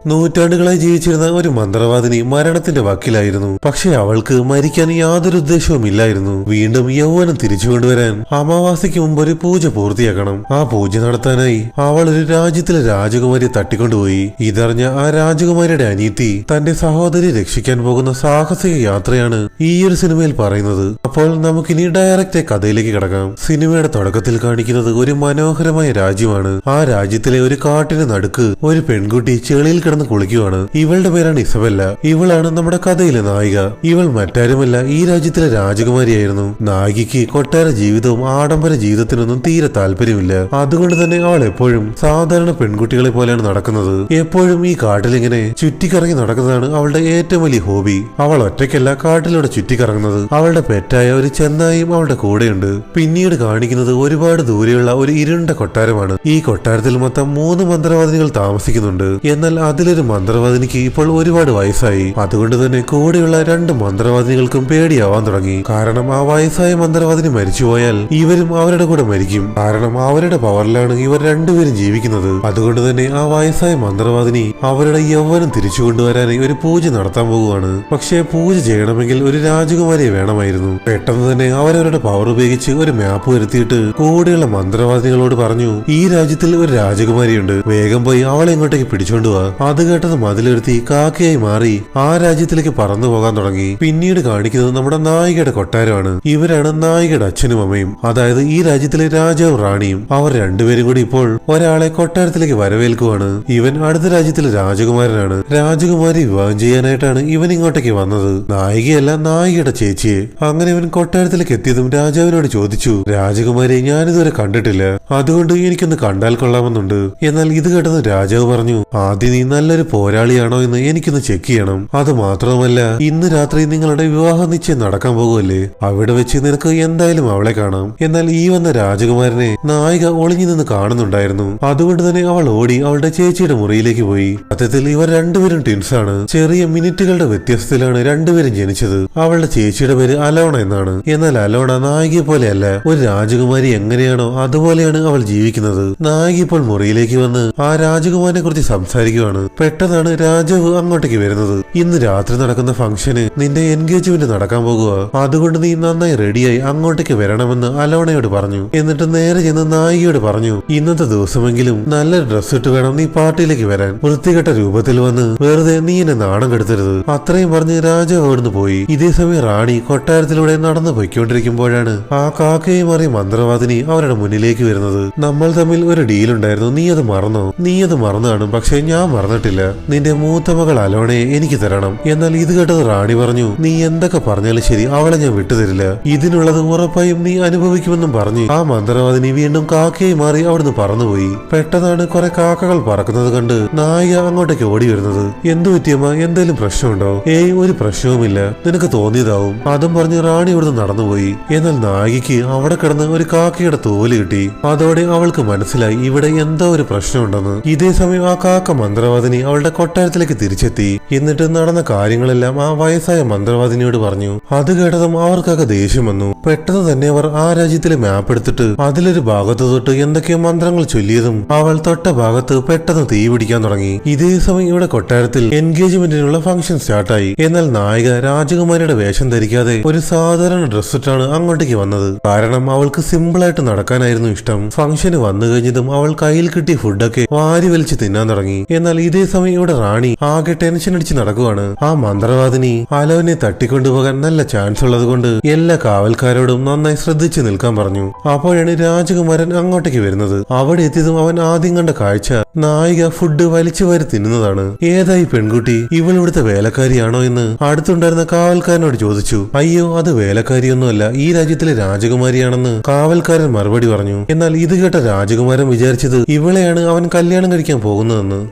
നൂറ്റാണ്ടുകളായി ജീവിച്ചിരുന്ന ഒരു മന്ത്രവാദിനി മരണത്തിന്റെ വക്കിലായിരുന്നു. പക്ഷെ അവൾക്ക് മരിക്കാൻ യാതൊരു ഉദ്ദേശവും ഇല്ലായിരുന്നു. വീണ്ടും യൗവനം തിരിച്ചു കൊണ്ടുവരാൻ അമാവാസിക്ക് മുമ്പ് ഒരു പൂജ പൂർത്തിയാക്കണം. ആ പൂജ നടത്താനായി അവൾ ഒരു രാജ്യത്തിലെ രാജകുമാരിയെ തട്ടിക്കൊണ്ടുപോയി. ഇതറിഞ്ഞ ആ രാജകുമാരിയുടെ അനിയത്തി തന്റെ സഹോദരി രക്ഷിക്കാൻ പോകുന്ന സാഹസിക യാത്രയാണ് ഈ ഒരു സിനിമയിൽ പറയുന്നത്. അപ്പോൾ നമുക്കിനി ഡയറക്റ്റ് കഥയിലേക്ക് കിടക്കാം. സിനിമയുടെ തുടക്കത്തിൽ കാണിക്കുന്നത് ഒരു മനോഹരമായ രാജ്യമാണ്. ആ രാജ്യത്തിലെ ഒരു കാട്ടിന് നടുക്ക് ഒരു പെൺകുട്ടി ചെളിയിൽ കിടന്ന് കുളിക്കുവാണ്. ഇവളുടെ പേരാണ് ഇസബെല്ല. ഇവളാണ് നമ്മുടെ കഥയിലെ നായിക. ഇവൾ മറ്റാരുമല്ല, ഈ രാജ്യത്തിലെ രാജകുമാരിയായിരുന്നു. നായികയ്ക്ക് കൊട്ടാര ജീവിതവും ആഡംബര ജീവിതത്തിനൊന്നും തീരെ താല്പര്യമില്ല. അതുകൊണ്ട് തന്നെ അവൾ എപ്പോഴും സാധാരണ പെൺകുട്ടികളെ പോലെയാണ് നടക്കുന്നത്. എപ്പോഴും ഈ കാട്ടിലിങ്ങനെ ചുറ്റിക്കറങ്ങി നടക്കുന്നതാണ് അവളുടെ ഏറ്റവും വലിയ ഹോബി. അവൾ ഒറ്റയ്ക്കല്ല കാട്ടിലൂടെ ചുറ്റിക്കറങ്ങുന്നത്. അവളുടെ പെറ്റായ ഒരു ചെന്നായും അവളുടെ കൂടെയുണ്ട്. പിന്നീട് കാണിക്കുന്നത് ഒരുപാട് ദൂരെയുള്ള ഒരു ഇരുണ്ട കൊട്ടാരമാണ്. ഈ കൊട്ടാരത്തിൽ മൊത്തം 3 മന്ത്രവാദിനികൾ താമസിക്കുന്നുണ്ട്. എന്നാൽ അതിലൊരു മന്ത്രവാദിനിക്ക് ഇപ്പോൾ ഒരുപാട് വയസ്സായി. അതുകൊണ്ട് തന്നെ കൂടെയുള്ള 2 മന്ത്രവാദിനികൾക്കും പേടിയാവാൻ തുടങ്ങി. കാരണം ആ വയസ്സായ മന്ത്രവാദിനി മരിച്ചുപോയാൽ ഇവരും അവരുടെ കൂടെ മരിക്കും. കാരണം അവരുടെ പവറിലാണ് ഇവർ രണ്ടുപേരും ജീവിക്കുന്നത്. അതുകൊണ്ട് തന്നെ ആ വയസ്സായ മന്ത്രവാദിനി അവരുടെ യൗവനം തിരിച്ചു കൊണ്ടുവരാനായി ഒരു പൂജ നടത്താൻ പോകുവാണ്. പക്ഷേ പൂജ ചെയ്യണമെങ്കിൽ ഒരു രാജകുമാരിയെ വേണമായിരുന്നു. പെട്ടെന്ന് തന്നെ അവരവരുടെ പവർ ഉപയോഗിച്ച് ഒരു മാപ്പ് വരുത്തിയിട്ട് കൂടെയുള്ള മന്ത്രവാദിനികളോട് പറഞ്ഞു, ഈ രാജ്യത്തിൽ ഒരു രാജകുമാരിയുണ്ട്, വേഗം പോയി അവളെ ഇങ്ങോട്ടേക്ക് പിടിച്ചോണ്ടുവാ. അത് കേട്ടത് മതിലെടുത്തി കാക്കയായി മാറി ആ രാജ്യത്തിലേക്ക് പറന്നു പോകാൻ തുടങ്ങി. പിന്നീട് കാണിക്കുന്നത് നമ്മുടെ നായികയുടെ കൊട്ടാരമാണ്. ഇവരാണ് നായികയുടെ അച്ഛനും അമ്മയും, അതായത് ഈ രാജ്യത്തിലെ രാജാവും റാണിയും. അവർ രണ്ടുപേരും കൂടി ഇപ്പോൾ ഒരാളെ കൊട്ടാരത്തിലേക്ക് വരവേൽക്കുവാണ്. ഇവൻ അടുത്ത രാജ്യത്തിലെ രാജകുമാരനാണ്. രാജകുമാരി വിവാഹം ചെയ്യാനായിട്ടാണ് ഇവൻ ഇങ്ങോട്ടേക്ക് വന്നത്, നായികയല്ല നായികയുടെ ചേച്ചിയെ. അങ്ങനെ ഇവൻ കൊട്ടാരത്തിലേക്ക് എത്തിയതും രാജാവിനോട് ചോദിച്ചു, രാജകുമാരിയെ ഞാനിതുവരെ കണ്ടിട്ടില്ല, അതുകൊണ്ട് എനിക്കൊന്ന് കണ്ടാൽ കൊള്ളാമെന്നുണ്ട്. എന്നാൽ ഇത് കേട്ടത് രാജാവ് പറഞ്ഞു, ആദ്യം നീ നല്ലൊരു പോരാളിയാണോ എന്ന് എനിക്കൊന്ന് ചെക്ക് ചെയ്യണം. അത് മാത്രമല്ല, ഇന്ന് രാത്രി നിങ്ങളുടെ വിവാഹ നിശ്ചയം നടക്കാൻ പോകുമല്ലേ, അവിടെ വെച്ച് നിനക്ക് എന്തായാലും അവളെ കാണാം. എന്നാൽ ഈ വന്ന രാജകുമാരനെ നായിക ഒളിഞ്ഞു നിന്ന് കാണുന്നുണ്ടായിരുന്നു. അതുകൊണ്ട് തന്നെ അവൾ ഓടി അവളുടെ ചേച്ചിയുടെ മുറിയിലേക്ക് പോയി. സത്യത്തിൽ ഇവർ രണ്ടുപേരും ട്വിൻസ് ആണ്. ചെറിയ മിനിറ്റുകളുടെ വ്യത്യാസത്തിലാണ് രണ്ടുപേരും ജനിച്ചത്. അവളുടെ ചേച്ചിയുടെ പേര് അലോണ എന്നാണ്. എന്നാൽ അലോണ നായികയെ പോലെയല്ല. ഒരു രാജകുമാരി എങ്ങനെയാണോ അതുപോലെയാണ് അവൾ ജീവിക്കുന്നത്. നായിക ഇപ്പോൾ മുറിയിലേക്ക് വന്ന് ആ രാജകുമാരനെ കുറിച്ച് സംസാരിക്കുവാണ്. പെട്ടെന്നാണ് രാജാവ് അങ്ങോട്ടേക്ക് വരുന്നത്. ഇന്ന് രാത്രി നടക്കുന്ന ഫംഗ്ഷന് നിന്റെ എൻഗേജ്മെന്റ് നടക്കാൻ പോകുക, അതുകൊണ്ട് നീ നന്നായി റെഡിയായി അങ്ങോട്ടേക്ക് വരണമെന്ന് അലോണയോട് പറഞ്ഞു. എന്നിട്ട് നേരെ ചെന്ന് നായികയോട് പറഞ്ഞു, ഇന്നത്തെ ദിവസമെങ്കിലും നല്ലൊരു ഡ്രസ് ഇട്ട് വേണം നീ പാർട്ടിയിലേക്ക് വരാൻ. വൃത്തികെട്ട രൂപത്തിൽ വന്ന് വെറുതെ നീ എന്നെ നാണം കെടുത്തരുത്. അത്രയും പറഞ്ഞ് രാജാവ് അവിടുന്ന് പോയി. ഇതേ സമയം റാണി കൊട്ടാരത്തിലൂടെ നടന്നു പോയിക്കൊണ്ടിരിക്കുമ്പോഴാണ് ആ കാക്കയെ മാറിയ മന്ത്രവാദിനി അവരുടെ മുന്നിലേക്ക് വരുന്നത്. നമ്മൾ തമ്മിൽ ഒരു ഡീലുണ്ടായിരുന്നു, നീ അത് മറന്നോ? നീ അത് മറന്നാണ്, പക്ഷെ ഞാൻ മറന്നിട്ടില്ല. നിന്റെ മൂത്ത മകൾ അലോണയെ എനിക്ക് തരണം. എന്നാൽ ഇത് കേട്ടത് റാണി പറഞ്ഞു, നീ എന്തൊക്കെ പറഞ്ഞാലും ശരി, അവളെ ഞാൻ വിട്ടുതരില്ല. ഇതിനുള്ളത് ഉറപ്പായും നീ അനുഭവിക്കുമെന്നും പറഞ്ഞ് ആ മന്ത്രവാദിനി വീണ്ടും കാക്കയായി മാറി അവിടുന്ന് പറന്നുപോയി. പെട്ടെന്നാണ് കുറെ കാക്കകൾ പറക്കുന്നത് കണ്ട് നായിക അങ്ങോട്ടേക്ക് ഓടി വരുന്നത്. എന്തു പറ്റിയമ്മ, എന്തേലും പ്രശ്നമുണ്ടോ? ഏയ്, ഒരു പ്രശ്നവുമില്ല, നിനക്ക് തോന്നിയതാവും. അതും പറഞ്ഞ് റാണി ഇവിടുന്ന് നടന്നുപോയി. എന്നാൽ നായികയ്ക്ക് അവിടെ കിടന്ന് ഒരു കാക്കയുടെ തോല് കിട്ടി. അതോടെ അവൾക്ക് മനസ്സിലായി ഇവിടെ എന്തോ ഒരു പ്രശ്നമുണ്ടെന്ന്. ഇതേ സമയം ആ കാക്ക മന്ത്രവാദിനി അവളുടെ കൊട്ടാരത്തിലേക്ക് തിരിച്ചെത്തി. എന്നിട്ട് നടന്ന കാര്യങ്ങളെല്ലാം ആ വയസ്സായ മന്ത്രവാദിനിയോട് പറഞ്ഞു. അത് കേട്ടതും അവർക്കൊക്കെ ദേഷ്യം വന്നു. പെട്ടെന്ന് തന്നെ അവർ ആ രാജ്യത്തിലെ മാപ്പ് എടുത്തിട്ട് അതിലൊരു ഭാഗത്ത് തൊട്ട് എന്തൊക്കെയോ മന്ത്രങ്ങൾ ചൊല്ലിയതും അവൾ തൊട്ട ഭാഗത്ത് പെട്ടെന്ന് തീ പിടിക്കാൻ തുടങ്ങി. ഇതേ സമയം ഇവിടെ കൊട്ടാരത്തിൽ എൻഗേജ്മെന്റിനുള്ള ഫംഗ്ഷൻ സ്റ്റാർട്ടായി. എന്നാൽ നായിക രാജകുമാരിയുടെ വേഷം ധരിക്കാതെ ഒരു സാധാരണ ഡ്രസ് ഇട്ടാണ് അങ്ങോട്ടേക്ക് വന്നത്. കാരണം അവൾക്ക് സിമ്പിളായിട്ട് നടക്കാനായിരുന്നു ഇഷ്ടം. ഫംഗ്ഷന് വന്നു കഴിഞ്ഞതും അവൾ കയ്യിൽ കിട്ടിയ ഫുഡൊക്കെ വാരി വലിച്ച് തിന്നാൻ തുടങ്ങി. എന്നാൽ ഇതേ സമയം ഇവിടെ റാണി ആകെ ടെൻഷൻ അടിച്ച് നടക്കുവാണ്. ആ മന്ത്രവാദിനി അലോനെ തട്ടിക്കൊണ്ടുപോകാൻ നല്ല ചാൻസ് ഉള്ളത് കൊണ്ട് എല്ലാ കാവൽക്കാരോടും നന്നായി ശ്രദ്ധിച്ചു നിൽക്കാൻ പറഞ്ഞു. അപ്പോഴാണ് രാജകുമാരൻ അങ്ങോട്ടേക്ക് വരുന്നത്. അവിടെ എത്തിയതും അവൻ ആദ്യം കണ്ട കാഴ്ച നായിക ഫുഡ് വലിച്ചു വാരി തിന്നുന്നതാണ്. ഏതായി പെൺകുട്ടി, ഇവൾ ഇവിടുത്തെ വേലക്കാരിയാണോ എന്ന് അടുത്തുണ്ടായിരുന്ന കാവൽക്കാരനോട് ചോദിച്ചു. അയ്യോ, അത് വേലക്കാരിയൊന്നുമല്ല, ഈ രാജ്യത്തിലെ രാജകുമാരിയാണെന്ന് കാവൽക്കാരൻ മറുപടി പറഞ്ഞു. എന്നാൽ ഇത് കേട്ട രാജകുമാരൻ വിചാരിച്ചത് ഇവളെയാണ് അവൻ കല്യാണം കഴിക്കാൻ പോകുന്നതെന്ന്.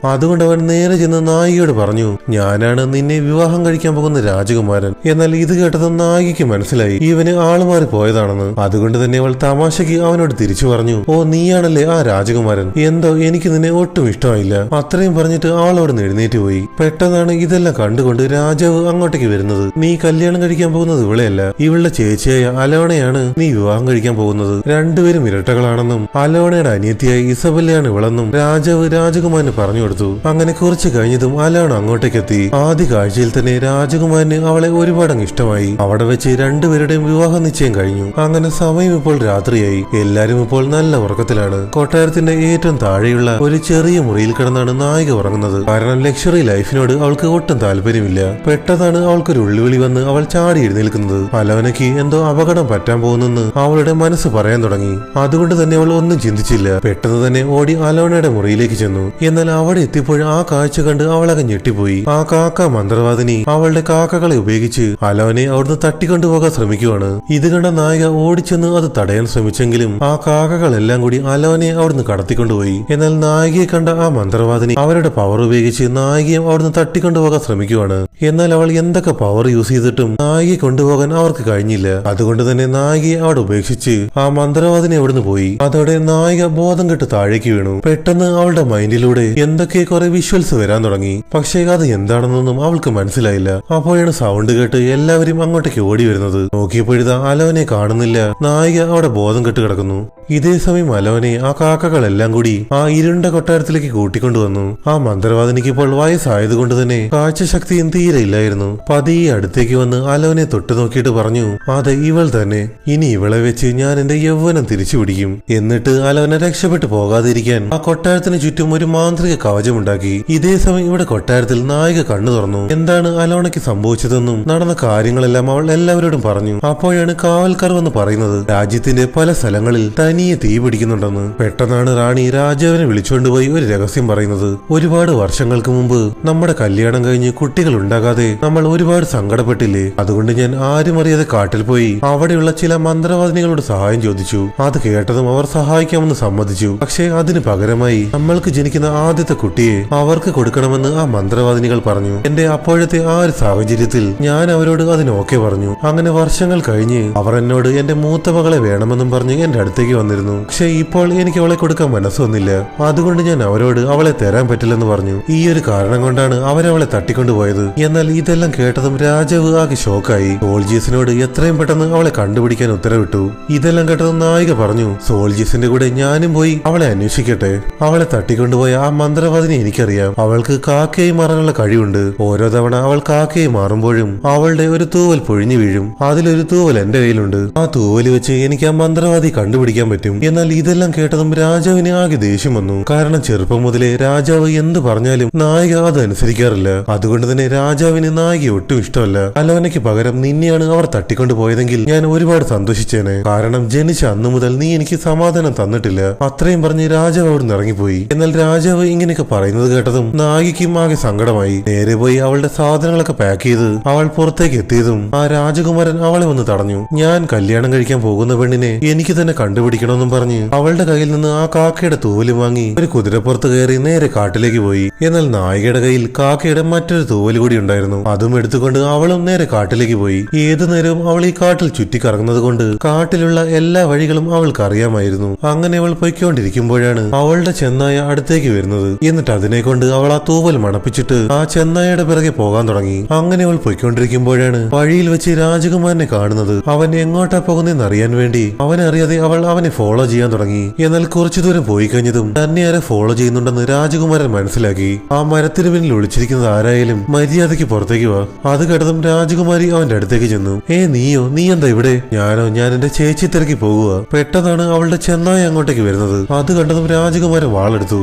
അതുകൊണ്ട് അവൻ നേരെ ചെന്ന് നായികയോട് പറഞ്ഞു, ഞാനാണ് നിന്നെ വിവാഹം കഴിക്കാൻ പോകുന്ന രാജകുമാരൻ. എന്നാൽ ഇത് കേട്ടത് നായികയ്ക്ക് മനസ്സിലായി ഇവന് ആളുമാറി പോയതാണെന്ന്. അതുകൊണ്ട് തന്നെ അവൾ തമാശയ്ക്ക് അവനോട് തിരിച്ചു പറഞ്ഞു, ഓ നീയാണല്ലേ ആ രാജകുമാരൻ, എന്തോ എനിക്ക് നിന്നെ ഒട്ടും ഇഷ്ടമായില്ല. അത്രയും പറഞ്ഞിട്ട് അവൾ അവിടെ എഴുന്നേറ്റ് പോയി. പെട്ടെന്നാണ് ഇതെല്ലാം കണ്ടുകൊണ്ട് രാജാവ് അങ്ങോട്ടേക്ക് വരുന്നത്. നീ കല്യാണം കഴിക്കാൻ പോകുന്നത് ഇവളെയല്ല, ഇവളുടെ ചേച്ചിയായ അലോണയാണ് നീ വിവാഹം കഴിക്കാൻ പോകുന്നത്. രണ്ടുപേരും ഇരട്ടകളാണെന്നും അലോണയുടെ അനിയത്തിയായി ഇസബെല്ലയാണ് ഇവളെന്നും രാജാവ് രാജകുമാരന് പറഞ്ഞു കൊടുത്തു. അങ്ങനെ അങ്ങനെ കുറച്ച് കഴിഞ്ഞതും അലോൺ അങ്ങോട്ടേക്ക് എത്തി. ആദ്യ കാഴ്ചയിൽ തന്നെ രാജകുമാരന് അവളെ ഒരുപാടങ്ങ് ഇഷ്ടമായി. അവിടെ വെച്ച് രണ്ടുപേരുടെയും വിവാഹ നിശ്ചയം കഴിഞ്ഞു. അങ്ങനെ സമയം ഇപ്പോൾ രാത്രിയായി. എല്ലാരും ഇപ്പോൾ നല്ല ഉറക്കത്തിലാണ്. കൊട്ടാരത്തിന്റെ ഏറ്റവും താഴെയുള്ള ഒരു ചെറിയ മുറിയിൽ കിടന്നാണ് നായിക ഉറങ്ങുന്നത്. കാരണം ലക്ഷറി ലൈഫിനോട് അവൾക്ക് ഒട്ടും താല്പര്യമില്ല. പെട്ടെന്നാണ് അവൾക്കൊരു ഉള്ളുവിളി വന്ന് അവൾ ചാടി എഴുന്നേൽക്കുന്നത്. അലോനയ്ക്ക് എന്തോ അപകടം പറ്റാൻ പോകുന്നെന്ന് അവളുടെ മനസ്സ് പറയാൻ തുടങ്ങി. അതുകൊണ്ട് തന്നെ അവൾ ഒന്നും ചിന്തിച്ചില്ല. പെട്ടെന്ന് തന്നെ ഓടി അലോനയുടെ മുറിയിലേക്ക് ചെന്നു. എന്നാൽ അവിടെ എത്തിയപ്പോൾ ആ കാഴ്ച കണ്ട് അവളൊക്കെ ഞെട്ടിപ്പോയി. ആ കാക്ക മന്ത്രവാദിനി അവളുടെ കാക്കകളെ ഉപയോഗിച്ച് അലോനെ അവിടുന്ന് തട്ടിക്കൊണ്ടുപോകാൻ ശ്രമിക്കുവാണ്. ഇത് കണ്ട നായിക ഓടിച്ചെന്ന് അത് തടയാൻ ശ്രമിച്ചെങ്കിലും ആ കാക്കകളെല്ലാം കൂടി അലോനെ അവിടുന്ന് കടത്തിക്കൊണ്ടുപോയി. എന്നാൽ നായികയെ കണ്ട ആ മന്ത്രവാദിനി അവരുടെ പവർ ഉപയോഗിച്ച് നായികയെ അവിടുന്ന് തട്ടിക്കൊണ്ടുപോകാൻ ശ്രമിക്കുവാണ്. എന്നാൽ അവൾ എന്തൊക്കെ പവർ യൂസ് ചെയ്തിട്ടും നായികയെ കൊണ്ടുപോകാൻ അവർക്ക് കഴിഞ്ഞില്ല. അതുകൊണ്ട് തന്നെ നായികയെ അവിടെ ഉപേക്ഷിച്ച് ആ മന്ത്രവാദിനി അവിടുന്ന് പോയി. അതോടെ നായിക ബോധം കെട്ട് താഴേക്ക് വീണു. പെട്ടെന്ന് അവളുടെ മൈൻഡിലൂടെ എന്തൊക്കെ കുറെ വിഷ്വൽസ് വരാൻ തുടങ്ങി. പക്ഷേ അത് എന്താണെന്നൊന്നും അവൾക്ക് മനസ്സിലായില്ല. അപ്പോഴാണ് സൗണ്ട് കേട്ട് എല്ലാവരും അങ്ങോട്ടേക്ക് ഓടി വരുന്നത്. നോക്കിയപ്പോഴിതാ അലോനെ കാണുന്നില്ല. നായിക അവിടെ ബോധം കെട്ട് കിടക്കുന്നു. ഇതേ സമയം അലോനെ ആ കാക്കകളെല്ലാം കൂടി ആ ഇരുണ്ട കൊട്ടാരത്തിലേക്ക് കൂട്ടിക്കൊണ്ടുവന്നു. ആ മന്ത്രവാദിനിക്ക് ഇപ്പോൾ വയസ്സായതുകൊണ്ട് തന്നെ കാഴ്ചശക്തിയും തീരെ ഇല്ലായിരുന്നു. പതിയെ അടുത്തേക്ക് വന്ന് അലോനെ തൊട്ടു നോക്കിയിട്ട് പറഞ്ഞു, അതെ ഇവൾ തന്നെ. ഇനി ഇവളെ വെച്ച് ഞാൻ എന്റെ യൗവനം തിരിച്ചു പിടിക്കും. എന്നിട്ട് അലോനെ രക്ഷപ്പെട്ടു പോകാതിരിക്കാൻ ആ കൊട്ടാരത്തിന് ചുറ്റും ഒരു മാന്ത്രിക കവചമുണ്ടാക്കി. ഇതേ സമയം ഇവിടെ കൊട്ടാരത്തിൽ നായിക കണ്ണു തുറന്നു. എന്താണ് അലോണയ്ക്ക് സംഭവിച്ചതെന്നും നടന്ന കാര്യങ്ങളെല്ലാം അവൾ എല്ലാവരോടും പറഞ്ഞു. അപ്പോഴാണ് കാവൽക്കാർ വന്ന് പറയുന്നത് രാജ്യത്തിന്റെ പല സ്ഥലങ്ങളിൽ തനിയെ തീ പിടിക്കുന്നുണ്ടെന്ന്. പെട്ടെന്നാണ് റാണി രാജാവിനെ വിളിച്ചുകൊണ്ടുപോയി ഒരു രഹസ്യം പറയുന്നത്. ഒരുപാട് വർഷങ്ങൾക്ക് മുമ്പ് നമ്മുടെ കല്യാണം കഴിഞ്ഞ് കുട്ടികൾ ഉണ്ടാകാതെ നമ്മൾ ഒരുപാട് സങ്കടപ്പെട്ടില്ലേ? അതുകൊണ്ട് ഞാൻ ആരും അറിയാതെ കാട്ടിൽ പോയി അവിടെയുള്ള ചില മന്ത്രവാദിനികളോട് സഹായം ചോദിച്ചു. അത് കേട്ടതും അവർ സഹായിക്കാമെന്ന് സമ്മതിച്ചു. പക്ഷേ അതിന് പകരമായി നമ്മൾക്ക് ജനിക്കുന്ന ആദ്യത്തെ കുട്ടിയെ അവർക്ക് കൊടുക്കണമെന്ന് ആ മന്ത്രവാദിനികൾ പറഞ്ഞു. എന്റെ അപ്പോഴത്തെ ആ ഒരു സാഹചര്യത്തിൽ ഞാൻ അവരോട് അതിന് ഓക്കെ പറഞ്ഞു. അങ്ങനെ വർഷങ്ങൾ കഴിഞ്ഞ് അവർ എന്നോട് എന്റെ മൂത്ത മകളെ വേണമെന്നും പറഞ്ഞ് എന്റെ അടുത്തേക്ക് വന്നിരുന്നു. പക്ഷെ ഇപ്പോൾ എനിക്ക് അവളെ കൊടുക്കാൻ മനസ്സ് വന്നില്ല. അതുകൊണ്ട് ഞാൻ അവരോട് അവളെ തരാൻ പറ്റില്ലെന്ന് പറഞ്ഞു. ഈ ഒരു കാരണം കൊണ്ടാണ് അവരവളെ തട്ടിക്കൊണ്ടുപോയത്. എന്നാൽ ഇതെല്ലാം കേട്ടതും രാജാവ് ആകെ ഷോക്കായി. സോൾജേഴ്സിനോട് എത്രയും പെട്ടെന്ന് അവളെ കണ്ടുപിടിക്കാൻ ഉത്തരവിട്ടു. ഇതെല്ലാം കേട്ടതും നായിക പറഞ്ഞു, സോൾജേഴ്സിന്റെ കൂടെ ഞാനും പോയി അവളെ അന്വേഷിക്കട്ടെ. അവളെ തട്ടിക്കൊണ്ടുപോയ ആ മന്ത്രവാദിനെ എനിക്കറിയാം. അവൾക്ക് കാക്കയായി മാറാനുള്ള കഴിവുണ്ട്. ഓരോ തവണ അവൾ കാക്കയായി മാറുമ്പോഴും അവളുടെ ഒരു തൂവൽ പൊഴിഞ്ഞു വീഴും. അതിലൊരു തൂവൽ എന്റെ കയ്യിലുണ്ട്. ആ തൂവല് വെച്ച് എനിക്ക് ആ മന്ത്രവാദി കണ്ടുപിടിക്കാൻ പറ്റും. എന്നാൽ ഇതെല്ലാം കേട്ടതും രാജാവിന് ആകെ ദേഷ്യം വന്നു. കാരണം ചെറുപ്പം മുതലേ രാജാവ് എന്ത് പറഞ്ഞാലും നായിക അത് അനുസരിക്കാറില്ല. അതുകൊണ്ട് തന്നെ രാജാവിന് നായിക ഒട്ടും ഇഷ്ടമല്ല. അലോനയ്ക്ക് പകരം നിന്നെയാണ് അവർ തട്ടിക്കൊണ്ടുപോയതെങ്കിൽ ഞാൻ ഒരുപാട് സന്തോഷിച്ചേനെ. കാരണം ജനിച്ച അന്നു മുതൽ നീ എനിക്ക് സമാധാനം തന്നിട്ടില്ല. അത്രയും പറഞ്ഞ് രാജാവ് അവിടുന്ന് ഇറങ്ങിപ്പോയി. എന്നാൽ രാജാവ് ഇങ്ങനെയൊക്കെ പറയുന്നത് കേട്ടതും നായികയ്ക്കും ആകെ സങ്കടമായി. നേരെ പോയി അവളുടെ സാധനങ്ങളൊക്കെ പാക്ക് ചെയ്ത് അവൾ പുറത്തേക്ക് എത്തിയതും ആ രാജകുമാരൻ അവളെ വന്ന് തടഞ്ഞു. ഞാൻ കല്യാണം കഴിക്കാൻ പോകുന്ന പെണ്ണിനെ എനിക്ക് തന്നെ കണ്ടുപിടിക്കണമെന്നും പറഞ്ഞ് അവളുടെ കയ്യിൽ നിന്ന് ആ കാക്കയുടെ തൂവല് വാങ്ങി ഒരു കുതിരപ്പുറത്ത് കയറി നേരെ കാട്ടിലേക്ക് പോയി. എന്നാൽ നായികയുടെ കയ്യിൽ കാക്കയുടെ മറ്റൊരു തൂവല് കൂടി ഉണ്ടായിരുന്നു. അതും എടുത്തുകൊണ്ട് അവളും നേരെ കാട്ടിലേക്ക് പോയി. ഏതു നേരവും അവൾ ഈ കാട്ടിൽ ചുറ്റിക്കറങ്ങുന്നത് കൊണ്ട് കാട്ടിലുള്ള എല്ലാ വഴികളും അവൾക്ക് അറിയാമായിരുന്നു. അങ്ങനെ അവൾ പൊയ്ക്കൊണ്ടിരിക്കുമ്പോഴാണ് അവളുടെ ചെന്നായ അടുത്തേക്ക് വരുന്നത്. എന്നിട്ട് അതിനെ കൊണ്ട് അവൾ ആ തൂവൽ മണപ്പിച്ചിട്ട് ആ ചെന്നായയുടെ പിറകെ പോകാൻ തുടങ്ങി. അങ്ങനെ അവൾ പൊയ്ക്കൊണ്ടിരിക്കുമ്പോഴാണ് വഴിയിൽ വെച്ച് രാജകുമാരനെ കാണുന്നത്. അവൻ എങ്ങോട്ടാ പോകുന്നതെന്ന് അറിയാൻ വേണ്ടി അവനറിയാതെ അവൾ അവനെ ഫോളോ ചെയ്യാൻ തുടങ്ങി. എന്നാൽ കുറച്ചു ദൂരം പോയി കഴിഞ്ഞതും തന്നെ ആരെ ഫോളോ ചെയ്യുന്നുണ്ടെന്ന് രാജകുമാരൻ മനസ്സിലാക്കി. ആ മരത്തിന് പിന്നിൽ ഒളിച്ചിരിക്കുന്നത് ആരായാലും മര്യാദയ്ക്ക് പുറത്തേക്ക് വാ. അത് കേട്ടതും രാജകുമാരി അവന്റെ അടുത്തേക്ക് ചെന്നു. നീയോ? നീ എന്താ ഇവിടെ? ഞാനോ? ഞാൻ എന്റെ ചേച്ചി തിരക്കി പോകുക. പെട്ടെന്നാണ് അവളുടെ ചെന്നായ അങ്ങോട്ടേക്ക് വരുന്നത്. അത് കണ്ടതും രാജകുമാരൻ വാളെടുത്തു.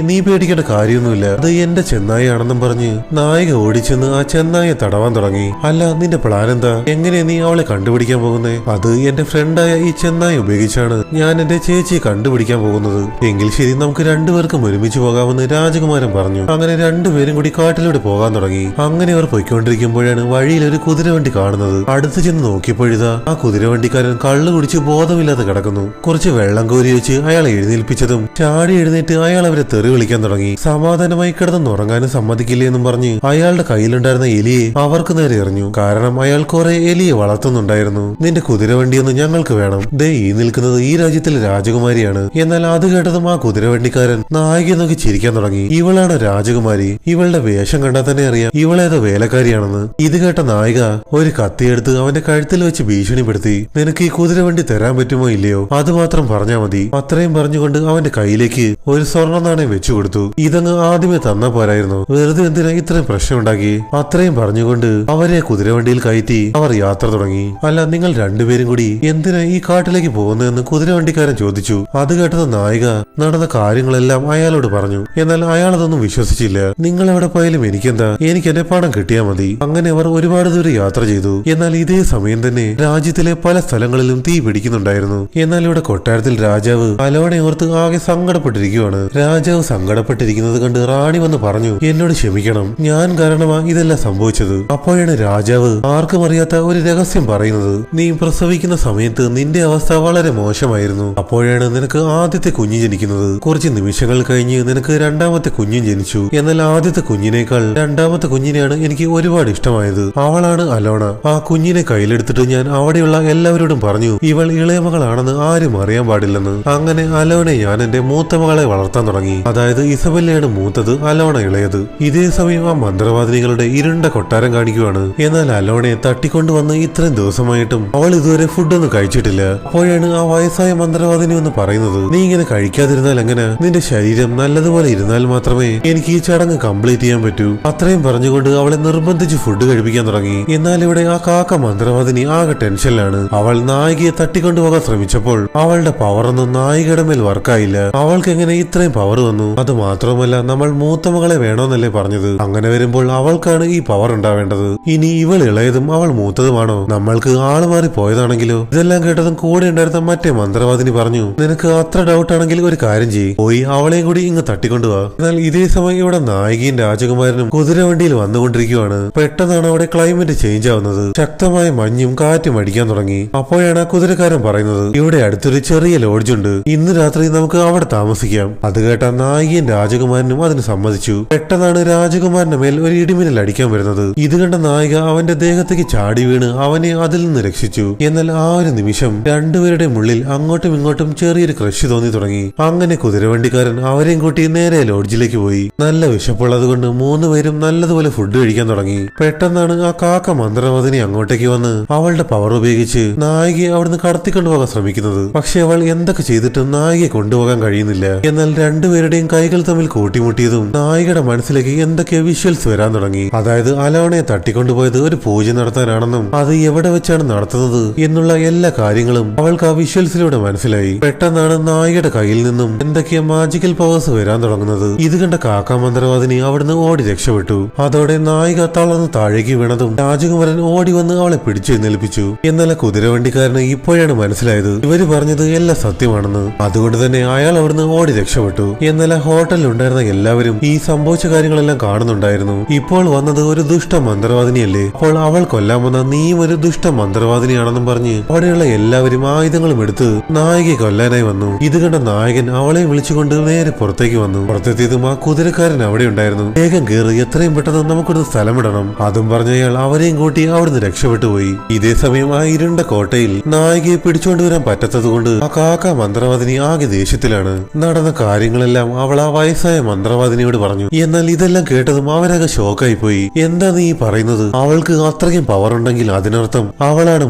നീ പേടിക്കേണ്ട കാര്യമൊന്നുമില്ല, അത് എന്റെ ചെന്നായാണെന്നും പറഞ്ഞ് നായിക ഓടിച്ചെന്ന് ആ ചെന്നായെ തടവാൻ തുടങ്ങി. അല്ല, നിന്റെ പ്ലാൻ എന്താ? എങ്ങനെ നീ അവളെ കണ്ടുപിടിക്കാൻ പോകുന്നേ? അത് എന്റെ ഫ്രണ്ടായ ഈ ചെന്നായ ഉപയോഗിച്ചാണ് ഞാൻ എന്റെ ചേച്ചിയെ കണ്ടുപിടിക്കാൻ പോകുന്നത്. എങ്കിൽ ശരി, നമുക്ക് രണ്ടുപേർക്കും ഒരുമിച്ച് പോകാമെന്ന് രാജകുമാരൻ പറഞ്ഞു. അങ്ങനെ രണ്ടുപേരും കൂടി കാട്ടിലൂടെ പോകാൻ തുടങ്ങി. അങ്ങനെ അവർ പോയിക്കൊണ്ടിരിക്കുമ്പോഴാണ് വഴിയിൽ ഒരു കുതിരവണ്ടി കാണുന്നത്. അടുത്ത് ചെന്ന് നോക്കിയപ്പോഴിതാ ആ കുതിരവണ്ടിക്കാരൻ കള്ളു കുടിച്ച് ബോധമില്ലാതെ കിടക്കുന്നു. കുറച്ച് വെള്ളം കോരി വെച്ച് അയാളെ എഴുന്നേൽപ്പിച്ചതും ചാടി എഴുന്നേറ്റ് അയാൾ അവരെ തെറി വിളിക്കാൻ തുടങ്ങി. സമാധാനമായി കിടന്നുറങ്ങാനും സമ്മതിക്കില്ലേ എന്നും പറഞ്ഞ് അയാളുടെ കയ്യിലുണ്ടായിരുന്ന എലിയെ അവർക്ക് നേരെ എറിഞ്ഞു. കാരണം അയാൾ കുറെ എലിയെ വളർത്തുന്നുണ്ടായിരുന്നു. നിന്റെ കുതിരവണ്ടിയൊന്നും ഞങ്ങൾക്ക് വേണം. ഈ നിൽക്കുന്നത് ഈ രാജ്യത്തിലെ രാജകുമാരിയാണ്. എന്നാൽ അത് കേട്ടതും ആ കുതിരവണ്ടിക്കാരൻ നായികയെ നോക്കി ചിരിക്കാൻ തുടങ്ങി. ഇവളാണ് രാജകുമാരി. ഇവളുടെ വേഷം കണ്ടാൽ തന്നെ അറിയാം ഇവളേതോ വേലക്കാരിയാണെന്ന്. ഇത് കേട്ട നായിക ഒരു കത്തിയെടുത്ത് അവന്റെ കഴുത്തിൽ വെച്ച് ഭീഷണിപ്പെടുത്തി. നിനക്ക് ഈ കുതിരവണ്ടി തരാൻ പറ്റുമോ ഇല്ലയോ? അത് മാത്രം പറഞ്ഞാ മതി. അത്രയും പറഞ്ഞുകൊണ്ട് അവന്റെ കയ്യിലേക്ക് ഒരു സ്വർണ്ണ നാണയം വെച്ചു കൊടുത്തു. ഇതങ്ങ് ആ ആദ്യമേ തന്നാ പോരായിരുന്നു, വെറുതെ എന്തിനാ ഇത്രയും പ്രശ്നം ഉണ്ടാക്കി? അത്രയും പറഞ്ഞുകൊണ്ട് അവരെ കുതിരവണ്ടിയിൽ കയറ്റി അവർ യാത്ര തുടങ്ങി. അല്ല, നിങ്ങൾ രണ്ടുപേരും കൂടി എന്തിനാ ഈ കാട്ടിലേക്ക് പോകുന്നതെന്ന് കുതിരവണ്ടിക്കാരൻ ചോദിച്ചു. അത് കേട്ടത് നായിക നടന്ന കാര്യങ്ങളെല്ലാം അയാളോട് പറഞ്ഞു. എന്നാൽ അയാൾ അതൊന്നും വിശ്വസിച്ചില്ല. നിങ്ങൾ എവിടെ പോയാലും എനിക്കെന്താ, എനിക്ക് എന്റെ പണം കിട്ടിയാൽ മതി. അങ്ങനെ അവർ ഒരുപാട് ദൂരം യാത്ര ചെയ്തു. എന്നാൽ ഇതേ സമയം തന്നെ രാജ്യത്തിലെ പല സ്ഥലങ്ങളിലും തീ പിടിക്കുന്നുണ്ടായിരുന്നു. എന്നാൽ ഇവിടെ കൊട്ടാരത്തിൽ രാജാവ് അലോണയെ ഓർത്ത് ആകെ സങ്കടപ്പെട്ടിരിക്കുകയാണ്. രാജാവ് സങ്കടപ്പെട്ടിരിക്കുന്നത് കണ്ട് റാണി വന്ന് പറഞ്ഞു, എന്നോട് ക്ഷമിക്കണം, ഞാൻ കാരണമാ ഇതെല്ലാം സംഭവിച്ചത്. അപ്പോഴാണ് രാജാവ് ആർക്കും അറിയാത്ത ഒരു രഹസ്യം പറയുന്നത്. നീ പ്രസവിക്കുന്ന സമയത്ത് നിന്റെ അവസ്ഥ വളരെ മോശമായിരുന്നു. അപ്പോഴാണ് നിനക്ക് ആദ്യത്തെ കുഞ്ഞ് ജനിക്കുന്നത്. കുറച്ച് നിമിഷങ്ങൾ കഴിഞ്ഞ് നിനക്ക് രണ്ടാമത്തെ കുഞ്ഞും ജനിച്ചു. എന്നാൽ ആദ്യത്തെ കുഞ്ഞിനേക്കാൾ രണ്ടാമത്തെ കുഞ്ഞിനെയാണ് എനിക്ക് ഒരുപാട് ഇഷ്ടമായത്. അവളാണ് അലോണ. ആ കുഞ്ഞിനെ കയ്യിലെടുത്തിട്ട് ഞാൻ അവിടെയുള്ള എല്ലാവരോടും പറഞ്ഞു, ഇവൾ ഇളയമകളാണെന്ന് ആരും അറിയാൻ പാടില്ലെന്ന്. അങ്ങനെ അലോണയെ ഞാൻ എന്റെ മൂത്ത മകളെ വളർത്താൻ തുടങ്ങി. അതായത് ഇസബെല്ലയാണ് മൂത്തത്, അലോണ ഇളയത്. ഇതേ സമയം ആ മന്ത്രവാദിനികളുടെ ഇരുണ്ട കൊട്ടാരം കാണിക്കുവാണ്. എന്നാൽ അലോണയെ തട്ടിക്കൊണ്ടുവന്ന് ഇത്രയും ദിവസമായിട്ടും അവൾ ഇതുവരെ ഫുഡൊന്നും കഴിച്ചിട്ടില്ല. അപ്പോഴാണ് ആ വയസ്സായ മന്ത്രവാദിനി എന്ന് പറയുന്നത്, നീ ഇങ്ങനെ കഴിക്കാതിരുന്നാൽ എങ്ങനെ? നിന്റെ ശരീരം നല്ലതുപോലെ ഇരുന്നാൽ മാത്രമേ എനിക്ക് ഈ ചടങ്ങ് കംപ്ലീറ്റ് ചെയ്യാൻ പറ്റൂ. അത്രയും പറഞ്ഞുകൊണ്ട് അവളെ നിർബന്ധിച്ച് ഫുഡ് കഴിപ്പിക്കാൻ തുടങ്ങി. എന്നാൽ ഇവിടെ ആ കാക്ക മന്ത്രവാദിനി ആകെ ടെൻഷനിലാണ്. അവൾ നായികയെ തട്ടിക്കൊണ്ടുപോകാൻ ശ്രമിച്ചപ്പോൾ അവളുടെ പവറൊന്നും നായികയുടെ മേൽ വർക്കായില്ല. അവൾക്ക് എങ്ങനെ ഇത്രയും പവർ വന്നു? അത് മാത്രമല്ല, നമ്മൾ മൂത്ത മകളെ വേണമെന്നല്ലേ പറഞ്ഞത്? അങ്ങനെ വരുമ്പോൾ അവൾക്കാണ് ഈ പവർ ഉണ്ടാവേണ്ടത്. ഇനി ഇവൾ ഇളയതും അവൾ മൂത്തതുമാണോ? നമ്മൾക്ക് ആള് മാറി പോയതാണെങ്കിലോ? ഇതെല്ലാം കേട്ടതും കൂടെ ഉണ്ടായിരുന്ന മറ്റേ മന്ത്രവാദിനി പറഞ്ഞു, നിനക്ക് അത്ര ഡൗട്ട് ആണെങ്കിൽ ഒരു കാര്യം ചെയ്യ്, പോയി അവളെയും കൂടി ഇങ്ങ് തട്ടിക്കൊണ്ടുവാ. എന്നാൽ ഇതേ സമയം ഇവിടെ നായികയും രാജകുമാരനും കുതിരവണ്ടിയിൽ വന്നുകൊണ്ടിരിക്കുകയാണ്. പെട്ടെന്നാണ് അവിടെ ക്ലൈമറ്റ് ചേഞ്ച് ആവുന്നത്. ശക്തമായ മഞ്ഞും കാറ്റും അടിക്കാൻ തുടങ്ങി. അപ്പോഴാണ് ആ കുതിരക്കാരൻ പറയുന്നത്, ഇവിടെ അടുത്തൊരു ചെറിയ ലോഡ്ജ് ഉണ്ട്, ഇന്ന് രാത്രി നമുക്ക് അവിടെ താമസിക്കാം. അത് കേട്ട നായികയും രാജകുമാരനും അതിന് സമ്മതിച്ചു. പെട്ടെന്നാണ് രാജകുമാരന്റെ മേൽ ഒരു ഇടിമിന്നൽ അടിക്കാൻ വരുന്നത്. ഇത് കണ്ട നായിക അവന്റെ ദേഹത്തേക്ക് ചാടി വീണ് അവനെ അതിൽ നിന്ന് രക്ഷിച്ചു. എന്നാൽ ആ ഒരു നിമിഷം രണ്ടുപേരുടെ ഉള്ളിൽ അങ്ങോട്ടും ഇങ്ങോട്ടും ചെറിയൊരു ക്രഷ് തോന്നി തുടങ്ങി. അങ്ങനെ കുതിരവണ്ടിക്കാരൻ അവരെയും കൂട്ടി നേരെ ലോഡ്ജിലേക്ക് പോയി. നല്ല വിശപ്പുള്ളത് കൊണ്ട് മൂന്നുപേരും നല്ലതുപോലെ ഫുഡ് കഴിക്കാൻ തുടങ്ങി. പെട്ടെന്നാണ് ആ കാക്ക മന്ത്രവാദിനി അങ്ങോട്ടേക്ക് വന്ന് അവളുടെ പവർ ഉപയോഗിച്ച് നായികയെ അവിടുന്ന് കടത്തിക്കൊണ്ടുപോകാൻ ശ്രമിക്കുന്നത്. പക്ഷെ അവൾ എന്തൊക്കെ ചെയ്തിട്ടും നായികയെ കൊണ്ടുപോകാൻ കഴിയുന്നില്ല. എന്നാൽ രണ്ടുപേരുടെയും കൈകൾ തമ്മിൽ കൂട്ടിമുട്ടിയതും നായികയുടെ മനസ്സിലേക്ക് എന്തൊക്കെയോ വിഷ്വൽസ് വരാൻ തുടങ്ങി. അതായത് അലോണയെ തട്ടിക്കൊണ്ടുപോയത് ഒരു പൂജ നടത്താനാണെന്നും അത് എവിടെ വെച്ചാണ് നടത്തുന്നത് എന്നുള്ള എല്ലാ കാര്യങ്ങളും അവൾക്ക് ആ വിഷ്വൽസിലൂടെ മനസ്സിലായി. പെട്ടെന്നാണ് നായികയുടെ കയ്യിൽ നിന്നും എന്തൊക്കെയോ മാജിക്കൽ പവേഴ്സ് വരാൻ തുടങ്ങുന്നത്. ഇത് കണ്ട കാക്ക മന്ത്രവാദിനി അവിടുന്ന് ഓടി രക്ഷപ്പെട്ടു. അതോടെ നായിക തളർന്ന് താഴേക്ക് വീണതും രാജകുമാരൻ ഓടി വന്ന് അവളെ പിടിച്ചെഴുന്നേൽപ്പിച്ചു. എന്നാൽ കുതിരവണ്ടിക്കാരന് ഇപ്പോഴാണ് മനസ്സിലായത് ഇവര് പറഞ്ഞത് എല്ലാം സത്യമാണെന്ന്. അതുകൊണ്ട് തന്നെ അയാൾ അവിടുന്ന് ഓടി രക്ഷപ്പെട്ടു. എന്നാൽ ഹോട്ടലിൽ ഉണ്ടായിരുന്ന എല്ലാവരും ഈ സംഭവിച്ച കാര്യങ്ങളെല്ലാം കാണുന്നുണ്ടായിരുന്നു. ഇപ്പോൾ വന്നത് ഒരു ദുഷ്ട മന്ത്രവാദിനിയല്ലേ? അപ്പോൾ അവൾ കൊല്ലാൻ വന്ന നീയും ഒരു ദുഷ്ട മന്ത്രവാദിനിയാണെന്നും പറഞ്ഞ് അവിടെയുള്ള എല്ലാവരും ആയുധങ്ങളും എടുത്ത് നായികയെ കൊല്ലാനായി വന്നു. ഇത് കണ്ട നായകൻ അവളെ വിളിച്ചുകൊണ്ട് നേരെ പുറത്തേക്ക് വന്നു. പുറത്തെത്തിയതും ആ കുതിരക്കാരൻ അവിടെ ഉണ്ടായിരുന്നു. വേഗം കയറി, എത്രയും പെട്ടെന്ന് നമുക്കൊരു സ്ഥലമിടണം. അതും പറഞ്ഞ അയാൾ അവരെയും കൂട്ടി അവിടുന്ന് രക്ഷപ്പെട്ടു പോയി. ഇതേ സമയം ആ ഇരുണ്ട കോട്ടയിൽ നായികയെ പിടിച്ചുകൊണ്ടുവരാൻ പറ്റാത്തത് കൊണ്ട് ആ കാക്ക മന്ത്രവാദിനി ആകെ ദേഷ്യത്തിലാണ്. നടന്ന കാര്യങ്ങളെല്ലാം അവൾ ആ വയസ്സായ മന്ത്രവാദിനിയോട് പറഞ്ഞു. എന്നാൽ ഇതെല്ലാം കേട്ടതും അവരാകെ ഷോക്കായി പോയി. എന്താ നീ പറയുന്നത്? അവൾക്ക് അത്രയും പവർ ഉണ്ടെങ്കിൽ അതിനർത്ഥം അവളാണ്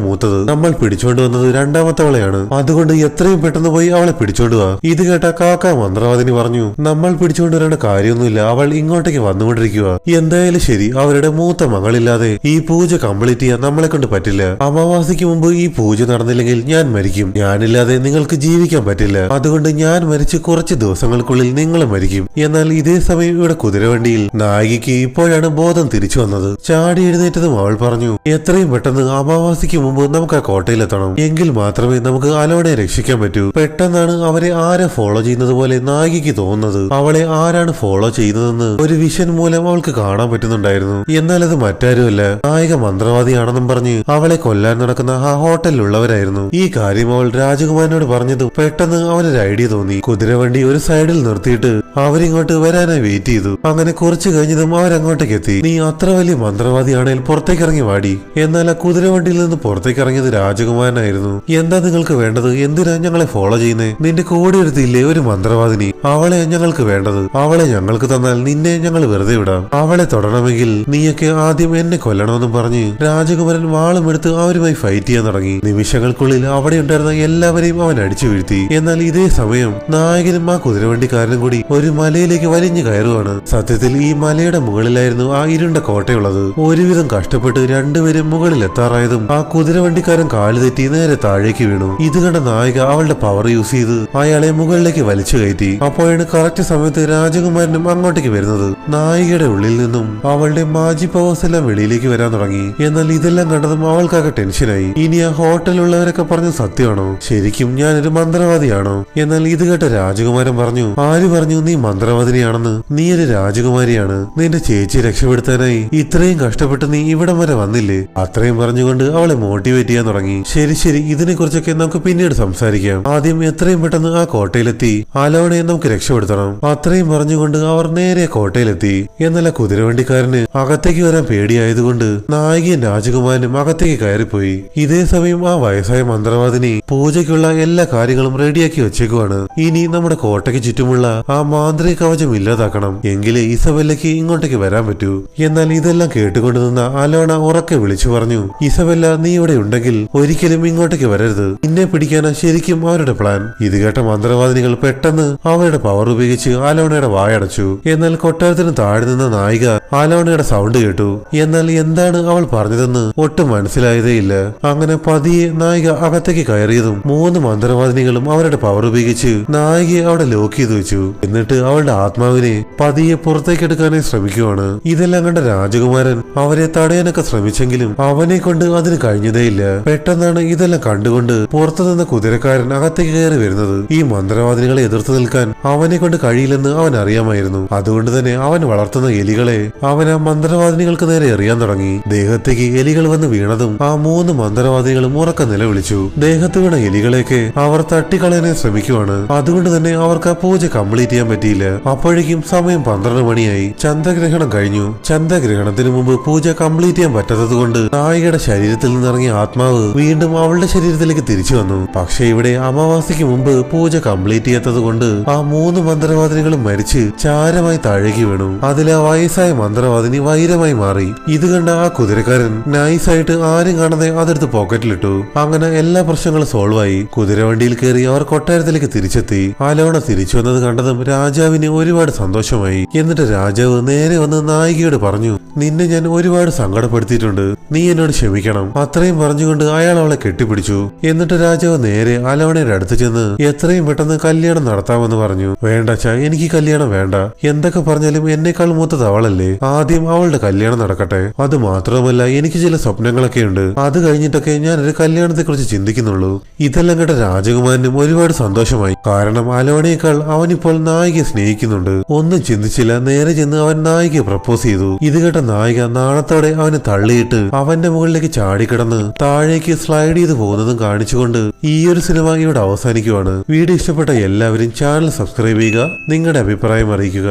മൂത്തത്. നമ്മൾ പിടിച്ചോണ്ട് വന്നത് രണ്ടാമത്തവളെയാണ്. അതുകൊണ്ട് എത്രയും പെട്ടെന്ന് പോയി അവളെ പിടിച്ചോണ്ടുവാ. ഇത് കേട്ട കാക്ക മന്ത്രവാദിനി പറഞ്ഞു, നമ്മൾ പിടിച്ചുകൊണ്ടുവരേണ്ട കാര്യമൊന്നുമില്ല, അവൾ ഇങ്ങോട്ടേക്ക് വന്നുകൊണ്ടിരിക്കുക. എന്തായാലും ശരി, അവരുടെ മൂത്ത മകളില്ലാതെ ഈ പൂജ കംപ്ലീറ്റ് ചെയ്യാൻ നമ്മളെ കൊണ്ട് പറ്റില്ല. അമാവാസിക്ക് മുമ്പ് ഈ പൂജ നടന്നില്ലെങ്കിൽ ഞാൻ മരിക്കും. ഞാനില്ലാതെ നിങ്ങൾക്ക് ജീവിക്കാൻ പറ്റില്ല. അതുകൊണ്ട് ഞാൻ മരിച്ച് കുറച്ച് ദിവസങ്ങൾക്കുള്ളിൽ നിങ്ങൾ മരിക്കും. എന്നാൽ ഇതേ സമയം ഇവിടെ കുതിരവണ്ടിയിൽ നായികയ്ക്ക് ഇപ്പോഴാണ് ബോധം തിരിച്ചു വന്നത്. ചാടി എഴുന്നേറ്റതും അവൾ പറഞ്ഞു, എത്രയും പെട്ടെന്ന് അമാവാസിക്ക് മുമ്പ് നമുക്ക് ആ കോട്ടയിലെത്തണം. എങ്കിൽ മാത്രമേ നമുക്ക് അലോണയെ രക്ഷിക്കാൻ പറ്റൂ. പെട്ടെന്നാണ് അവരെ ആരെ ഫോളോ ചെയ്യുന്നത് പോലെ നായികയ്ക്ക് തോന്നുന്നത്. അവളെ ആരാണ് ഫോളോ ചെയ്യുന്നതെന്ന് ഒരു വിഷൻ മൂലം അവൾക്ക് കാണാൻ പറ്റുന്നുണ്ടായിരുന്നു. എന്നാൽ അത് മറ്റാരുമല്ല, നായിക മന്ത്രവാദിയാണെന്നും പറഞ്ഞ് അവളെ കൊല്ലാൻ നടക്കുന്ന ആ ഹോട്ടലിലുള്ളവരായിരുന്നു. ഈ കാര്യം അവൾ രാജകുമാരനോട് പറഞ്ഞത് പെട്ടെന്ന് അവനൊരു ഐഡിയ തോന്നി. കുതിരവണ്ടി ഒരു സൈഡിൽ നിർത്തിയിട്ട് അവരിങ്ങോട്ട് വരാനായി വെയിറ്റ് ചെയ്തു. അങ്ങനെ കുറച്ചു കഴിഞ്ഞതും അവരങ്ങോട്ടേക്ക് എത്തി. നീ അത്ര വലിയ മന്ത്രവാദിയാണെങ്കിൽ പുറത്തേക്ക് ഇറങ്ങി വാടി. എന്നാൽ ആ കുതിരവണ്ടിയിൽ നിന്ന് പുറത്തേക്ക് ഇറങ്ങിയത് രാജകുമാരനായിരുന്നു. എന്താ നിങ്ങൾക്ക് വേണ്ടത്? എന്തിനാ ഞങ്ങളെ ഫോളോ ചെയ്യുന്നേ? നിന്റെ കൂടെ എടുത്തില്ലേ ഒരു മന്ത്രവാദിനി? അവളെ ഞങ്ങൾക്ക് വേണ്ടത്. അവളെ ഞങ്ങൾക്ക് തന്നാൽ നിന്നെ ഞങ്ങൾ വെറുതെ വിടാം. അവളെ തൊടണമെങ്കിൽ നീയൊക്കെ ആദ്യം എന്നെ കൊല്ലണമെന്നും പറഞ്ഞ് രാജകുമാരൻ വാളും എടുത്ത് അവരുമായി ഫൈറ്റ് ചെയ്യാൻ തുടങ്ങി. നിമിഷങ്ങൾക്കുള്ളിൽ അവിടെ ഉണ്ടായിരുന്ന എല്ലാവരെയും അവൻ അടിച്ചു വീഴ്ത്തി. എന്നാൽ ഇതേ സമയം നായകനും ആ കുതിരവണ്ടിക്കാരനും കൂടി ഒരു മലയിലേക്ക് വലിഞ്ഞു കയറുവാണ്. സത്യത്തിൽ ഈ മലയുടെ മുകളിലായിരുന്നു ആ ഇരുണ്ട കോട്ടയുള്ളത്. ഒരുവിധം കഷ്ടപ്പെട്ട് രണ്ടുപേരും മുകളിൽ എത്താറായതും ആ കുതിരവണ്ടിക്കാരൻ കാല് തെറ്റി നേരെ താഴേക്ക് വീണു. ഇത് കണ്ട നായിക അവളുടെ പവർ യൂസ് ചെയ്ത് അയാളെ മുകളിലേക്ക് വലിച്ചു കയറ്റി. അപ്പോഴാണ് കറക്റ്റ് സമയത്ത് രാജകുമാരനും അങ്ങോട്ടേക്ക് വരുന്നത്. നായികയുടെ ഉള്ളിൽ നിന്നും അവളുടെ മാജി പവേഴ്സ് എല്ലാം വെളിയിലേക്ക് വരാൻ തുടങ്ങി. എന്നാൽ ഇതെല്ലാം കണ്ടതും അവൾക്കാകെ ടെൻഷനായി. ഇനി ആ ഹോട്ടലിലുള്ളവരൊക്കെ പറഞ്ഞു സത്യമാണോ? ശരിക്കും ഞാനൊരു മന്ത്രവാദിയാണോ? എന്നാൽ ഇത് കേട്ട രാജകുമാരൻ പറഞ്ഞു, ആര് പറഞ്ഞു നീ മന്ത്രവാദിനിയാണെന്ന്? നീ ഒരു രാജകുമാരിയാണ്. നിന്റെ ചേച്ചി രക്ഷപ്പെടുത്താനായി ഇത്രയും കഷ്ടപ്പെട്ട് നീ ഇവിടം വരെ വന്നില്ലേ? അത്രയും പറഞ്ഞുകൊണ്ട് അവളെ മോട്ടിവേറ്റ് ചെയ്യാൻ തുടങ്ങി. ശരി ശരി, ഇതിനെ കുറിച്ചൊക്കെ നമുക്ക് പിന്നീട് സംസാരിക്കാം. ആദ്യം എത്രയും പെട്ടെന്ന് ആ കോട്ടയിലെത്തി അലോണയെ നമുക്ക് രക്ഷപ്പെടുത്തണം. അത്രയും പറഞ്ഞുകൊണ്ട് അവർ നേരെ കോട്ടയിലെത്തി. എന്നാൽ ആ കുതിരവണ്ടിക്കാരന് അകത്തേക്ക് വരാൻ പേടിയായതുകൊണ്ട് നായികയും രാജകുമാരനും അകത്തേക്ക് കയറിപ്പോയി. ഇതേ സമയം ആ വയസ്സായ മന്ത്രവാദിനി പൂജയ്ക്കുള്ള എല്ലാ കാര്യങ്ങളും റെഡിയാക്കി വെച്ചേക്കുവാണ്. ഇനി നമ്മുടെ കോട്ടയ്ക്ക് ചുറ്റുമുള്ള ആ മാന്ത്രിക കവചം ഇല്ലാതാക്കണം, എങ്കിലേ ഇസബെല്ലയ്ക്ക് ഇങ്ങോട്ടേക്ക് വരാൻ പറ്റൂ. എന്നാൽ ഇതെല്ലാം കേട്ടുകൊണ്ട് നിന്ന അലോണ ഉറക്കെ വിളിച്ചു പറഞ്ഞു, ഇസബെല്ല, നീ ഇവിടെ ഉണ്ടെങ്കിൽ ഒരിക്കലും ഇങ്ങോട്ടേക്ക് വരരുത്. നിന്നെ പിടിക്കാനാ ശരിക്കും അവരുടെ പ്ലാൻ. ഇത് കേട്ട മന്ത്രവാദിനികൾ പെട്ടെന്ന് അവരുടെ പവർ ഉപയോഗിച്ച് അലോണയുടെ വായടച്ചു. എന്നാൽ കൊട്ടാരത്തിന് താഴെ നിന്ന നായിക അലോണയുടെ സൗണ്ട് കേട്ടു. എന്നാൽ എന്താണ് അവൾ പറഞ്ഞതെന്ന് ഒട്ടും മനസ്സിലായതേയില്ല. അങ്ങനെ പതിയെ നായിക അകത്തേക്ക് കയറിയതും 3 മന്ത്രവാദിനികളും അവരുടെ പവർ ഉപയോഗിച്ച് നായികയെ അവിടെ ലോക്ക് ചെയ്തു വെച്ചു. എന്നിട്ട് അവളുടെ ആത്മാവിനെ പതിയെ പുറത്തേക്ക് എടുക്കാനായി ശ്രമിക്കുവാണ്. ഇതെല്ലാം കണ്ട രാജകുമാരൻ അവരെ തടയാനൊക്കെ ശ്രമിച്ചെങ്കിലും അവനെ കൊണ്ട് അതിന് കഴിഞ്ഞതേയില്ല. പെട്ടെന്നാണ് ഇതെല്ലാം കണ്ടുകൊണ്ട് പുറത്തു നിന്ന കുതിരക്കാരൻ അകത്തേക്ക് കയറി വരുന്നത്. ഈ മന്ത്രവാദിനികളെ എതിർത്ത് നിൽക്കാൻ അവനെ കൊണ്ട് കഴിയില്ലെന്ന് അവൻ അറിയാമായിരുന്നു. അതുകൊണ്ട് തന്നെ അവൻ വളർത്തുന്ന എലികളെ അവൻ ആ മന്ത്രവാദിനികൾക്ക് നേരെ എറിയാൻ തുടങ്ങി. ദേഹത്തേക്ക് എലികൾ വന്ന് വീണതും ആ 3 മന്ത്രവാദിനികളും ഉറക്ക നിലവിളിച്ചു. ദേഹത്ത് വീണ എലികളെയൊക്കെ അവർ തട്ടിക്കളയാൻ ശ്രമിക്കുവാണ്. അതുകൊണ്ട് തന്നെ അവർക്ക് ആ പൂജ കംപ്ലീറ്റ് ചെയ്യാൻ പറ്റിയില്ല. അപ്പോഴേക്കും സമയം 12 മണിയായി. ചന്ദ്രഗ്രഹണം കഴിഞ്ഞു. ചന്ദ്രഗ്രഹണത്തിന് മുമ്പ് പൂജ കംപ്ലീറ്റ് ചെയ്യാൻ പറ്റാത്തത് കൊണ്ട് നായികയുടെ ശരീരത്തിൽ നിന്നിറങ്ങിയ ആത്മാവ് വീണ്ടും അവളുടെ ശരീരത്തിലേക്ക് തിരിച്ചു വന്നു. പക്ഷെ ഇവിടെ അമാവാസിക്ക് മുമ്പ് പൂജ കംപ്ലീറ്റ് ചെയ്യാത്തത് കൊണ്ട് ആ 3 മന്ത്രവാദിനികളും മരിച്ച് ചാരമായി താഴേക്ക് വീണു. അതിൽ ആ വയസ്സായ മന്ത്രവാദിനി വൈരമായി മാറി. ഇത് കണ്ട ആ കുതിരക്കാരൻ നൈസായിട്ട് ആരും കാണാതെ അതെടുത്ത് പോക്കറ്റിലിട്ടു. അങ്ങനെ എല്ലാ പ്രശ്നങ്ങളും സോൾവ് ആയി. കുതിരവണ്ടിയിൽ കയറി അവർ കൊട്ടാരത്തിലേക്ക് തിരിച്ചെത്തി. അലോണ തിരിച്ചു വന്നത് കണ്ടതും രാജാവിന് ഒരുപാട് സന്തോഷമായി. എന്നിട്ട് രാജാവ് നേരെ വന്ന് നായികയോട് പറഞ്ഞു, നിന്നെ ഞാൻ ഒരുപാട് സങ്കടപ്പെടുത്തിയിട്ടുണ്ട്, നീ എന്നോട് ക്ഷമിക്കണം. അത്രയും പറഞ്ഞുകൊണ്ട് അയാൾ അവളെ കെട്ടിപ്പിടിച്ചു. എന്നിട്ട് രാജാവ് നേരെ അലോണയുടെ അടുത്ത് ചെന്ന് എത്രയും പെട്ടെന്ന് കല്യാണം നടത്താമെന്ന് പറഞ്ഞു. വേണ്ടച്ചാ, എനിക്ക് കല്യാണം വേണ്ട. എന്തൊക്കെ പറഞ്ഞാലും എന്നെക്കാൾ മൂത്തത് അവളല്ലേ. ആദ്യം അവളുടെ കല്യാണം നടക്കട്ടെ. അത് മാത്രമല്ല, എനിക്ക് ചില സ്വപ്നങ്ങളൊക്കെ ഉണ്ട്. അത് കഴിഞ്ഞിട്ടൊക്കെ ഞാൻ ഒരു കല്യാണത്തെ കുറിച്ച് ചിന്തിക്കുന്നുള്ളൂ. ഇതെല്ലാം കേട്ട രാജകുമാരനും ഒരുപാട് സന്തോഷമായി. കാരണം അലോണയേക്കാൾ അവനിപ്പോൾ നായികയെ സ്നേഹിക്കുന്നുണ്ട്. ഒന്നും ചിന്തിച്ചില്ല, നേരെ ചെന്ന് അവൻ നായികയെ പ്രപ്പോസ് ചെയ്തു. ഇത് കേട്ട നായിക നാണത്തോടെ അവനെ തള്ളിയിട്ട് അവന്റെ മുകളിലേക്ക് ചാടിക്കിടന്ന് താഴേക്ക് സ്ലൈഡ് ചെയ്ത് പോകുന്നതും കാണിച്ചുകൊണ്ട് ഈ ഒരു സിനിമ ഇവിടെ അവസാനിക്കുവാണ്. വീഡിയോ ഇഷ്ടപ്പെട്ട എല്ലാവരും ചാനൽ സബ്സ്ക്രൈബ് ചെയ്യുക, നിങ്ങളുടെ അഭിപ്രായം അറിയിക്കുക.